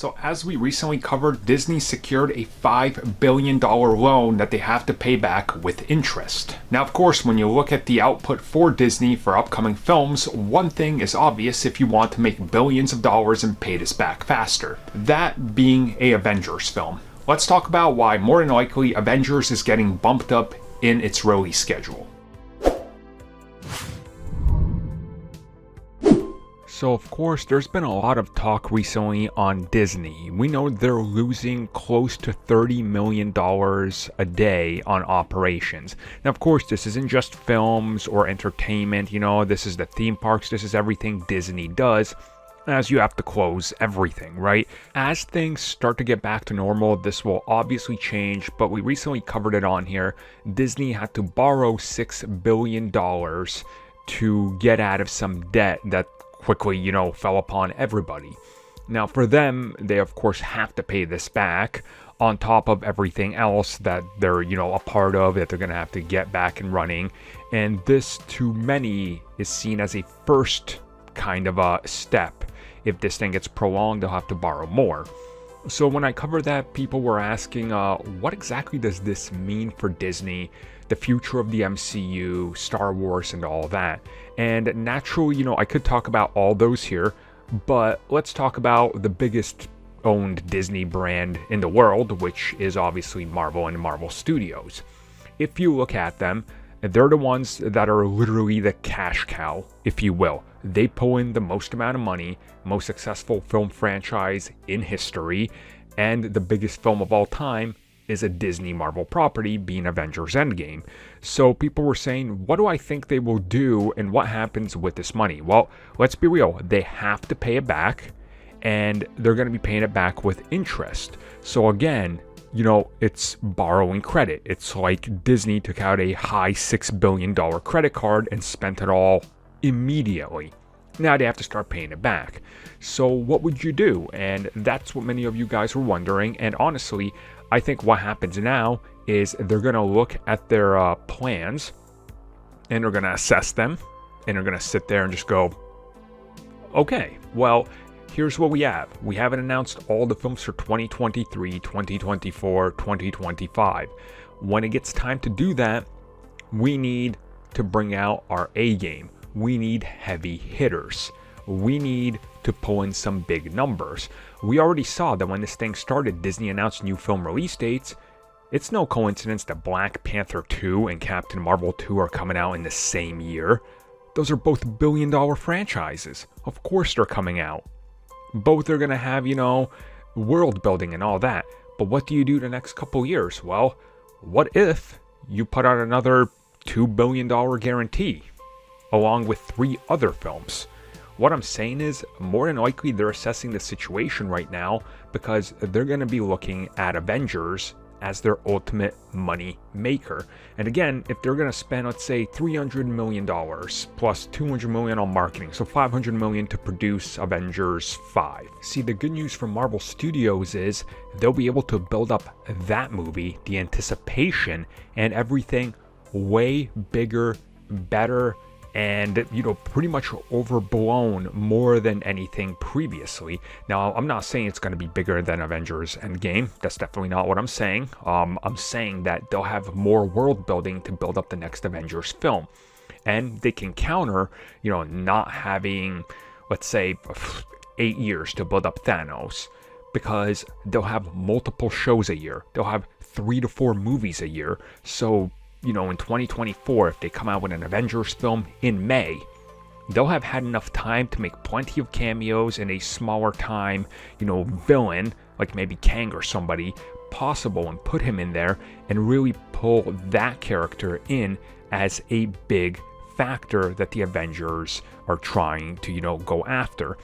So as we recently covered, Disney secured a $5 billion loan that they have to pay back with interest. Now, of course, when you look at the output for Disney for upcoming films, one thing is obvious if you want to make billions of dollars and pay this back faster. That being a Avengers film. Let's talk about why more than likely Avengers is getting bumped up in its release schedule. So of course, there's been a lot of talk recently on Disney. We know they're losing close to $30 million a day on operations. Now of course, this isn't just films or entertainment, this is the theme parks, this is everything Disney does, as you have to close everything, right? As things start to get back to normal, this will obviously change, but we recently covered it on here. Disney had to borrow $6 billion to get out of some debt that quickly, fell upon everybody. Now for them, they of course have to pay this back on top of everything else that they're, a part of, that they're going to have to get back and running. And this, to many, is seen as a first kind of a step. If this thing gets prolonged, they'll have to borrow more. So when I covered that, people were asking, what exactly does this mean for Disney, the future of the MCU, Star Wars, and all that? And naturally, I could talk about all those here, but let's talk about the biggest owned Disney brand in the world, which is obviously Marvel and Marvel Studios. If you look at them, they're the ones that are literally the cash cow, if you will. They pull in the most amount of money, most successful film franchise in history, and the biggest film of all time is a Disney Marvel property, being Avengers Endgame. So people were saying, what do I think they will do and what happens with this money? Well, let's be real. They have to pay it back, and they're going to be paying it back with interest. So again, it's borrowing credit. It's like Disney took out a high $6 billion credit card and spent it all immediately. Now they have to start paying it back. So what would you do? And that's what many of you guys were wondering. And honestly, I think what happens now is they're going to look at their plans and they're going to assess them and they're going to sit there and just go, okay, well, here's what we have. We haven't announced all the films for 2023, 2024, 2025. When it gets time to do that, we need to bring out our A game. We need heavy hitters. We need to pull in some big numbers. We already saw that when this thing started, Disney announced new film release dates. It's no coincidence that Black Panther 2 and Captain Marvel 2 are coming out in the same year. Those are both billion-dollar franchises. Of course they're coming out. Both are going to have, world building and all that. But what do you do the next couple years? Well, what if you put out another $2 billion guarantee along with 3 other films? What I'm saying is, more than likely, they're assessing the situation right now because they're going to be looking at Avengers as their ultimate money maker. And again, if they're going to spend, let's say, $300 million plus $200 million on marketing, so $500 million to produce Avengers 5. See, the good news for Marvel Studios is they'll be able to build up that movie, the anticipation, and everything way bigger, better, and pretty much overblown more than anything previously. Now, I'm not saying it's going to be bigger than Avengers Endgame. That's definitely not what I'm saying. I'm saying that they'll have more world building to build up the next Avengers film, and they can counter, not having, let's say, 8 years to build up Thanos, because they'll have multiple shows a year. They'll have 3 to 4 movies a year. So in 2024, if they come out with an Avengers film in May, they'll have had enough time to make plenty of cameos and a smaller time, villain, like maybe Kang or somebody, possible, and put him in there and really pull that character in as a big factor that the Avengers are trying to, go after.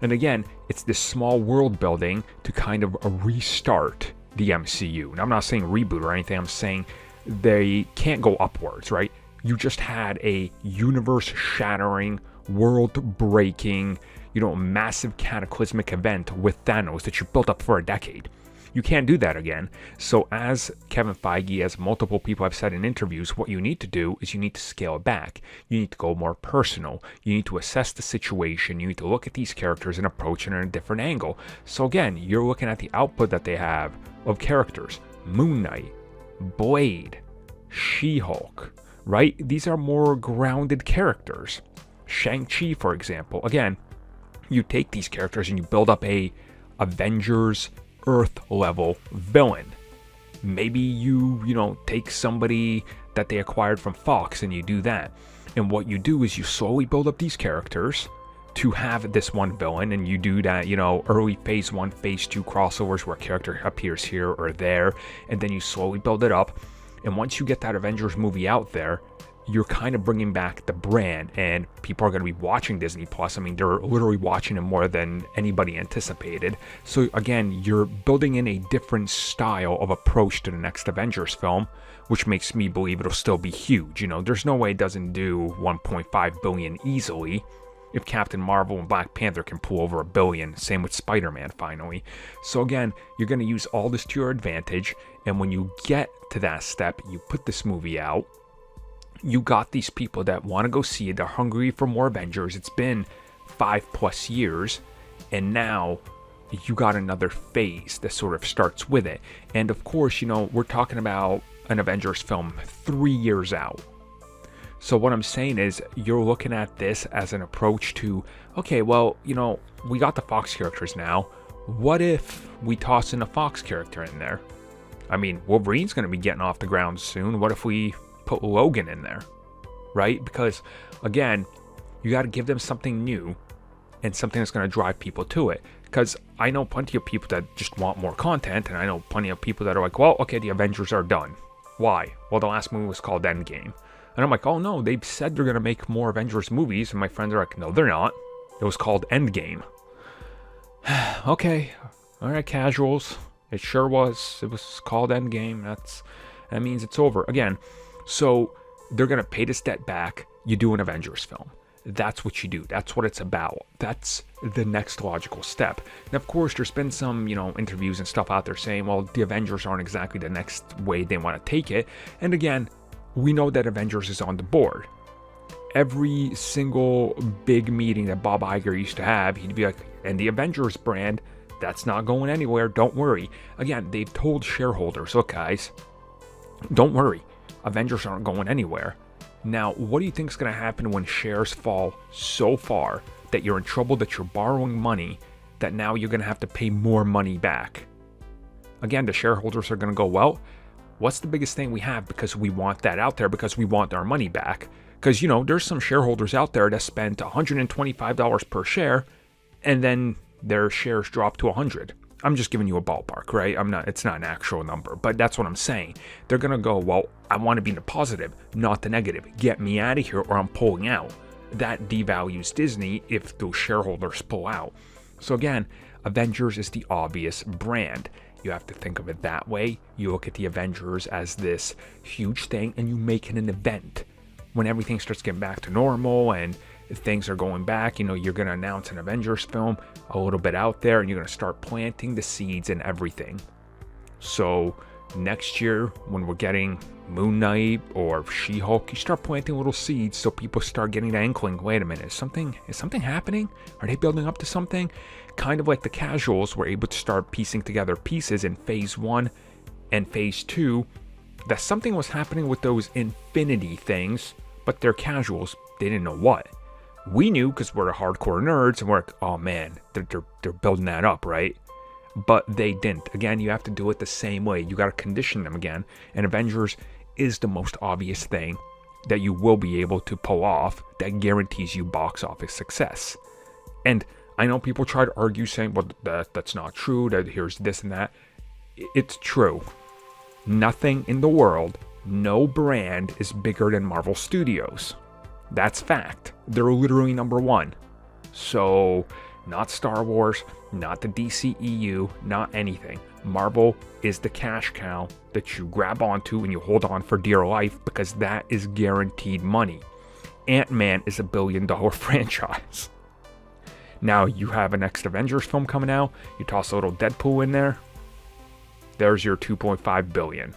And again, it's this small world building to kind of restart the MCU. And I'm not saying reboot or anything, I'm saying they can't go upwards, right? You just had a universe-shattering, world-breaking, massive cataclysmic event with Thanos that you built up for a decade. You can't do that again. So as Kevin Feige, as multiple people have said in interviews, what you need to do is you need to scale it back. You need to go more personal. You need to assess the situation. You need to look at these characters and approach it in a different angle. So again, you're looking at the output that they have of characters. Moon Knight, Blade, She-Hulk, right? These are more grounded characters. Shang-Chi, for example. Again, you take these characters and you build up a Avengers Earth level villain. Maybe you take somebody that they acquired from Fox and you do that. And what you do is you slowly build up these characters to have this one villain, and you do that, early phase 1, phase 2 crossovers where a character appears here or there, and then you slowly build it up. And once you get that Avengers movie out there, you're kind of bringing back the brand, and people are going to be watching Disney Plus. I mean, they're literally watching it more than anybody anticipated. So again, you're building in a different style of approach to the next Avengers film, which makes me believe it'll still be huge. There's no way it doesn't do 1.5 billion easily. If Captain Marvel and Black Panther can pull over $1 billion, same with Spider-Man finally. So again, you're going to use all this to your advantage, and when you get to that step, you put this movie out. You got these people that want to go see it. They're hungry for more Avengers. It's been 5+ years, and now you got another phase that sort of starts with it. And of course, we're talking about an Avengers film 3 years out. So what I'm saying is, you're looking at this as an approach to, okay, well, we got the Fox characters now. What if we toss in a Fox character in there? I mean, Wolverine's going to be getting off the ground soon. What if we put Logan in there, right? Because again, you got to give them something new and something that's going to drive people to it. Because I know plenty of people that just want more content, and I know plenty of people that are like, well, okay, the Avengers are done. Why? Well, the last movie was called Endgame. And I'm like, oh no, they've said they're going to make more Avengers movies. And my friends are like, no, they're not. It was called Endgame. Okay, all right, casuals. It sure was. It was called Endgame. That means it's over. Again, so they're going to pay this debt back. You do an Avengers film. That's what you do. That's what it's about. That's the next logical step. And of course, there's been some, interviews and stuff out there saying, well, the Avengers aren't exactly the next way they want to take it. And again, we know that Avengers is on the board. Every single big meeting that Bob Iger used to have, he'd be like, and the Avengers brand, that's not going anywhere. Don't worry. Again, they've told shareholders, look guys, don't worry. Avengers aren't going anywhere. Now, what do you think is going to happen when shares fall so far that you're in trouble, that you're borrowing money, that now you're going to have to pay more money back? Again, the shareholders are going to go, well, what's the biggest thing we have, because we want that out there, because we want our money back? Because, there's some shareholders out there that spent $125 per share, and then their shares drop to 100. I'm just giving you a ballpark, right? It's not an actual number, but that's what I'm saying. They're going to go, well, I want to be in the positive, not the negative. Get me out of here or I'm pulling out. That devalues Disney if those shareholders pull out. So again, Avengers is the obvious brand. You have to think of it that way. You look at the Avengers as this huge thing, and you make it an event. When everything starts getting back to normal and things are going back, you're going to announce an Avengers film a little bit out there, and you're going to start planting the seeds and everything. So next year, when we're getting Moon Knight or She-Hulk, you start planting little seeds so people start getting the inkling, wait a minute, is something happening? Are they building up to something? Kind of like the casuals were able to start piecing together pieces in phase 1 and phase 2, that something was happening with those Infinity things, but they're casuals, they didn't know what. We knew because we're the hardcore nerds, and we're like, oh man, they're building that up, right? But they didn't. Again, you have to do it the same way. You got to condition them again. And Avengers is the most obvious thing that you will be able to pull off that guarantees you box office success. And I know people try to argue saying, well, that's not true, that here's this and that. It's true. Nothing in the world, no brand is bigger than Marvel Studios. That's fact. They're literally number one. So, not Star Wars, not the DCEU, not anything. Marvel is the cash cow that you grab onto and you hold on for dear life, because that is guaranteed money. Ant-Man is $1 billion franchise. Now you have a next Avengers film coming out, you toss a little Deadpool in there, There's your 2.5 billion.